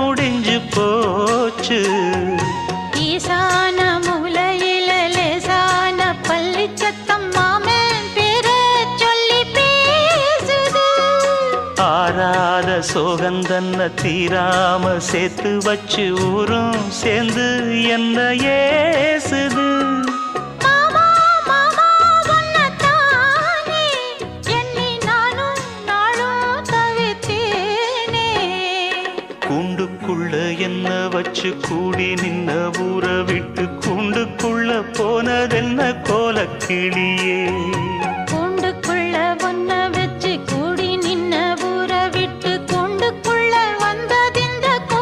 முடிஞ்சு போச்சு. ஈசான மூலையில லேசான பள்ளி சத்தம் மாமன் பேர சொல்லி பேசுது. ஆறாத சோகந்தன்ன தீராம சேர்த்து வச்சு ஊரும் சேர்ந்து என்ன ஏசுது. கூண்டுக்குள்ள என்ன வச்சு கூடி நின்ன ஊற விட்டு கூண்டுக்குள்ள போனதென்ன கோலக்கிளியே.